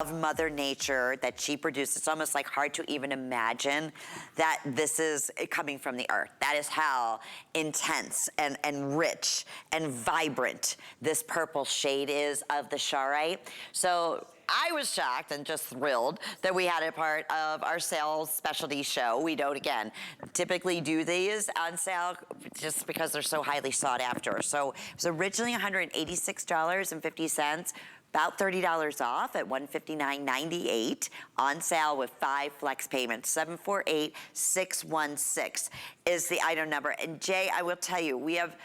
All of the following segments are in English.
of Mother Nature that she produced. It's almost like hard to even imagine that this is coming from the earth. That is how intense and rich and vibrant this purple shade is of the Charoite. So I was shocked and just thrilled that we had a part of our sales specialty show. We don't, again, typically do these on sale just because they're so highly sought after. So it was originally $186.50. About $30 off at $159.98, on sale with 5 flex payments. 748616 is the item number. And Jay, I will tell you, we have,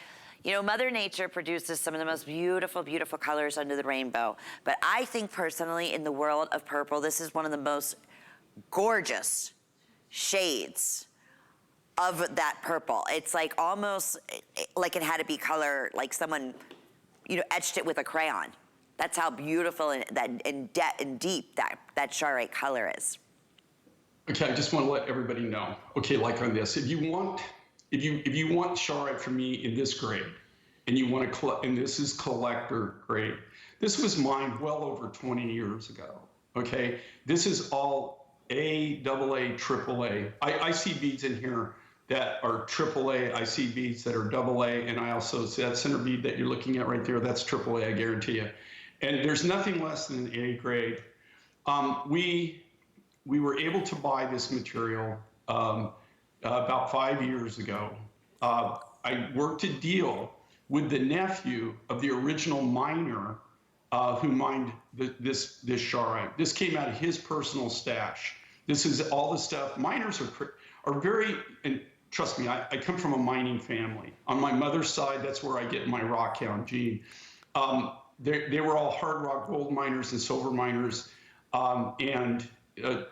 you know, Mother Nature produces some of the most beautiful, beautiful colors under the rainbow. But I think personally, in the world of purple, this is one of the most gorgeous shades of that purple. It's like almost like it had to be color, like someone, you know, etched it with a crayon. That's how beautiful and deep that Charoite color is. Okay, I just want to let everybody know. Okay, like on this, if you want Charoite from me in this grade, and you want to collect, and this is collector grade. This was mined well over 20 years ago. Okay, this is all A, AA, AAA. I see beads in here that are AAA. I see beads that are AA, and I also see that center bead that you're looking at right there. That's AAA. I guarantee you. And there's nothing less than an A grade. We were able to buy this material about 5 years ago. I worked a deal with the nephew of the original miner who mined this Charoite. This came out of his personal stash. This is all the stuff. Miners are very, and trust me, I come from a mining family. On my mother's side, that's where I get my rockhound gene. They were all hard rock gold miners and silver miners.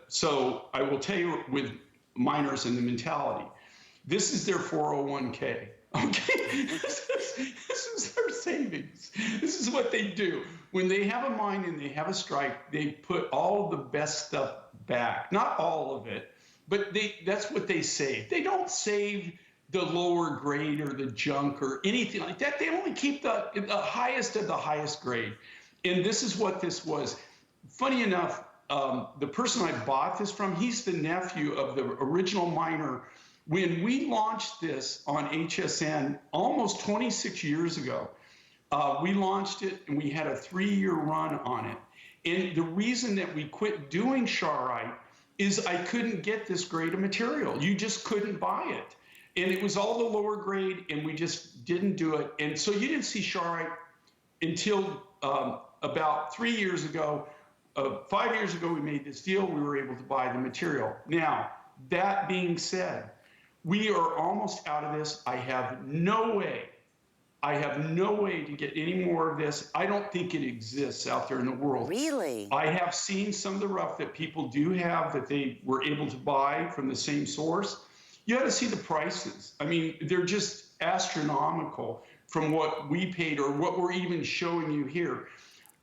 So I will tell you with miners and the mentality, this is their 401k, okay? This is their savings. This is what they do. When they have a mine and they have a strike, they put all the best stuff back. Not all of it, but that's what they save. They don't save the lower grade or the junk or anything like that. They only keep the highest of the highest grade. And this is what this was. Funny enough, the person I bought this from, he's the nephew of the original miner. When we launched this on HSN almost 26 years ago, we launched it and we had a 3-year run on it. And the reason that we quit doing Charoite is I couldn't get this grade of material. You just couldn't buy it. And it was all the lower grade, and we just didn't do it. And so you didn't see Charoite until about 3 years ago. 5 years ago, we made this deal. We were able to buy the material. Now, that being said, we are almost out of this. I have no way to get any more of this. I don't think it exists out there in the world. Really? I have seen some of the rough that people do have that they were able to buy from the same source. You got to see the prices. I mean, they're just astronomical from what we paid or what we're even showing you here.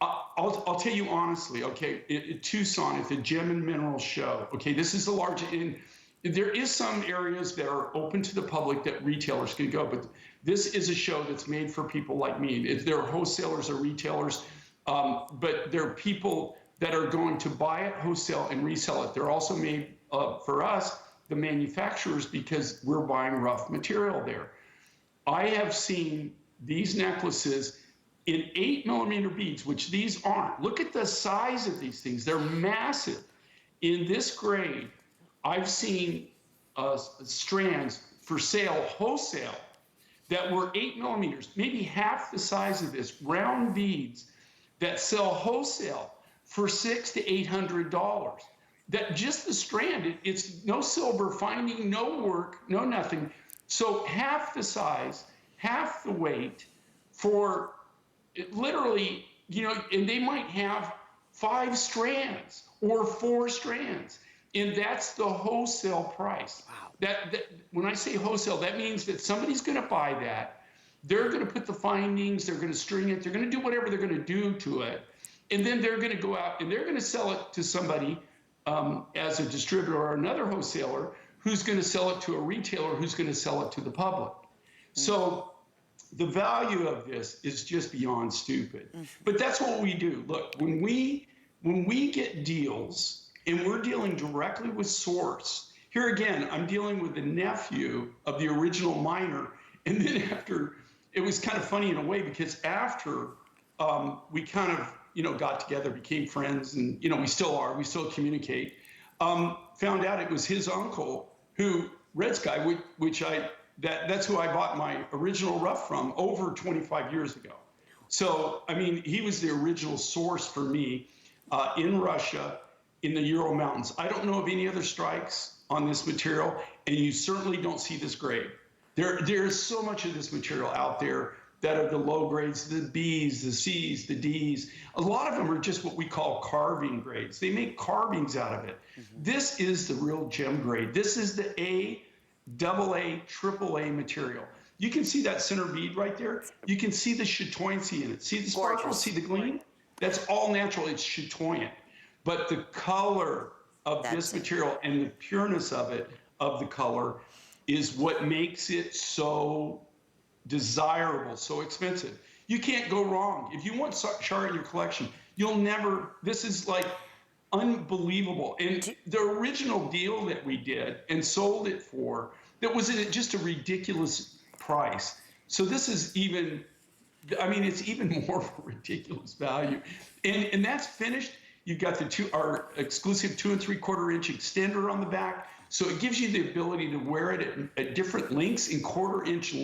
I'll tell you honestly, okay, at Tucson, at the Gem and Mineral Show, okay, this is the largest, and there is some areas that are open to the public that retailers can go, but this is a show that's made for people like me. There are wholesalers or retailers, but there are people that are going to buy it wholesale and resell it. They're also made for us, the manufacturers, because we're buying rough material there. I have seen these necklaces in 8mm beads, which these aren't. Look at the size of these things. They're massive. In this grade, I've seen strands for sale wholesale that were 8mm, maybe half the size of this, round beads that sell wholesale for $600 to $800. That just the strand, it's no silver finding, no work, no nothing. So half the size, half the weight for literally, you know, and they might have 5 strands or 4 strands. And that's the wholesale price. Wow. That when I say wholesale, that means that somebody's going to buy that. They're going to put the findings, they're going to string it, they're going to do whatever they're going to do to it. And then they're going to go out and they're going to sell it to somebody as a distributor or another wholesaler who's going to sell it to a retailer who's going to sell it to the public. Mm-hmm. So the value of this is just beyond stupid. Mm-hmm. But that's what we do. Look, when we when we get deals and we're dealing directly with source, here again, I'm dealing with the nephew of the original miner. And then after, it was kind of funny in a way, because after we kind of, got together, became friends, and, we still are, we still communicate, found out it was his uncle who, Red Sky, that's who I bought my original rough from over 25 years ago. So, I mean, he was the original source for me in Russia, in the Ural Mountains. I don't know of any other strikes on this material, and you certainly don't see this grade. There's so much of this material out there that are the low grades, the Bs, the Cs, the Ds. A lot of them are just what we call carving grades. They make carvings out of it. This is the real gem grade. This is the A, AA, AAA material. You can see that center bead right there. You can see the chatoyancy in it. See the sparkle, see the gleam? That's all natural, it's chatoyant. But the color of this material and the pureness of it, of the color, is what makes it so desirable, so expensive. You can't go wrong. If you want Charoite in your collection, you'll never, this is like unbelievable. And the original deal that we did and sold it for, that was at just a ridiculous price. So this is even, I mean, it's even more of a ridiculous value. And that's finished. You've got our exclusive 2 3/4 inch extender on the back. So it gives you the ability to wear it at different lengths in 1/4 inch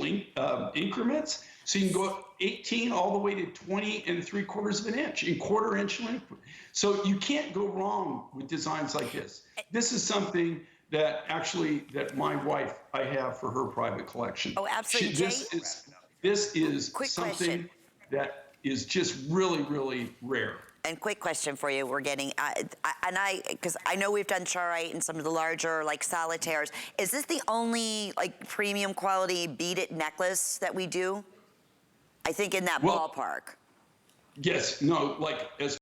increments. So you can go 18 all the way to 20 3/4 of an inch in 1/4 inch length. So you can't go wrong with designs like this. This is something that that my wife, I have for her private collection. Oh, absolutely. This is something that is just really, really rare. And quick question for you, we're getting, because I know we've done Charoite and some of the larger, like, solitaires. Is this the only, like, premium quality beaded necklace that we do? I think in that ballpark. Yes, no, like, as